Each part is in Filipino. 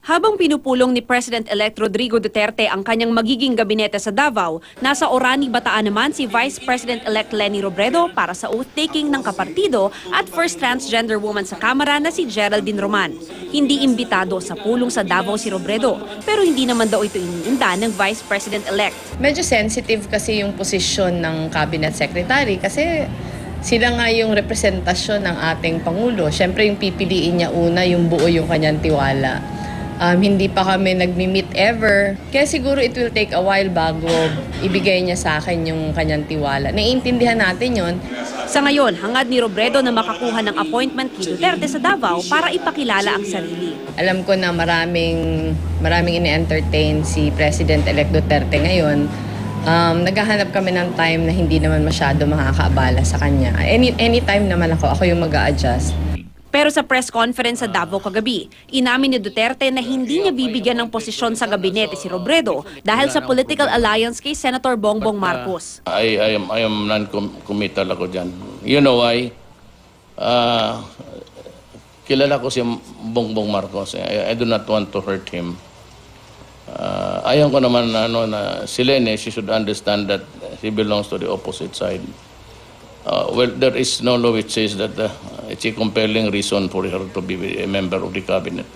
Habang pinupulong ni President-elect Rodrigo Duterte ang kanyang magiging gabinete sa Davao, nasa Orani, Bataan naman si Vice President-elect Leni Robredo para sa oath-taking ng kapartido at first transgender woman sa Kamara na si Geraldine Roman. Hindi imbitado sa pulong sa Davao si Robredo, pero hindi naman daw ito iniinda ng Vice President-elect. Medyo sensitive kasi yung posisyon ng Cabinet Secretary kasi sila nga yung representasyon ng ating Pangulo. Siyempre yung pipiliin niya una yung buo yung kanyang tiwala. Hindi pa kami nagmi-meet ever. Kaya siguro it will take a while bago ibigay niya sa akin yung kanyang tiwala. Naiintindihan natin yon. Sa ngayon, hangad ni Robredo na makakuha ng appointment kay Duterte sa Davao para ipakilala ang sarili. Alam ko na maraming ini-entertain si President-elect Duterte ngayon. Naghahanap kami ng time na hindi naman masyado makakaabala sa kanya. Anytime naman ako yung mag-a-adjust. Pero sa press conference sa Davao kagabi, inamin ni Duterte na hindi niya bibigyan ng posisyon sa gabinete si Robredo dahil sa political alliance kay Senator Bongbong Marcos. I am non-committal ako dyan. You know why? Kilala ko si Bongbong Marcos. I do not want to hurt him. Ayaw ko naman na si Lene, she should understand that he belongs to the opposite side. Well, there is no law which says that it's a compelling reason for her to be a member of the cabinet.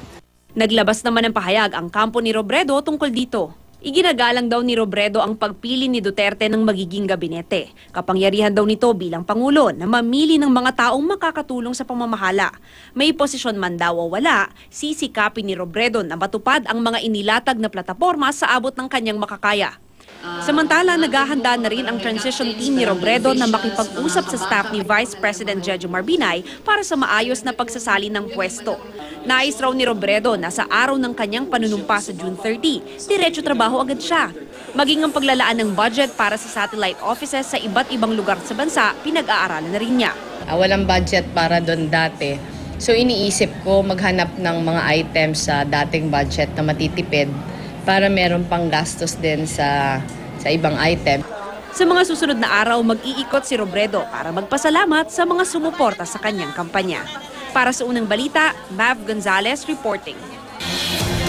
Naglabas naman ng pahayag ang kampo ni Robredo tungkol dito. Iginagalang daw ni Robredo ang pagpili ni Duterte ng magiging gabinete. Kapangyarihan daw nito bilang Pangulo na mamili ng mga taong makakatulong sa pamamahala. May posisyon man daw o wala, sisikapin ni Robredo na matupad ang mga inilatag na plataporma sa abot ng kanyang makakaya. Samantala, naghahanda na rin ang transition team ni Robredo na makipag-usap sa staff ni Vice President Jejo Marbinay para sa maayos na pagsasali ng pwesto. Nais raw ni Robredo na sa araw ng kanyang panunumpa sa June 30, diretso trabaho agad siya. Maging ang paglalaan ng budget para sa satellite offices sa iba't ibang lugar sa bansa, pinag-aaralan na rin niya. Walang budget para doon dati. So iniisip ko maghanap ng mga items sa dating budget na matitipid para meron pang gastos din sa ibang item. Sa mga susunod na araw, mag-iikot si Robredo para magpasalamat sa mga sumuporta sa kanyang kampanya. Para sa Unang Balita, Mav Gonzalez reporting.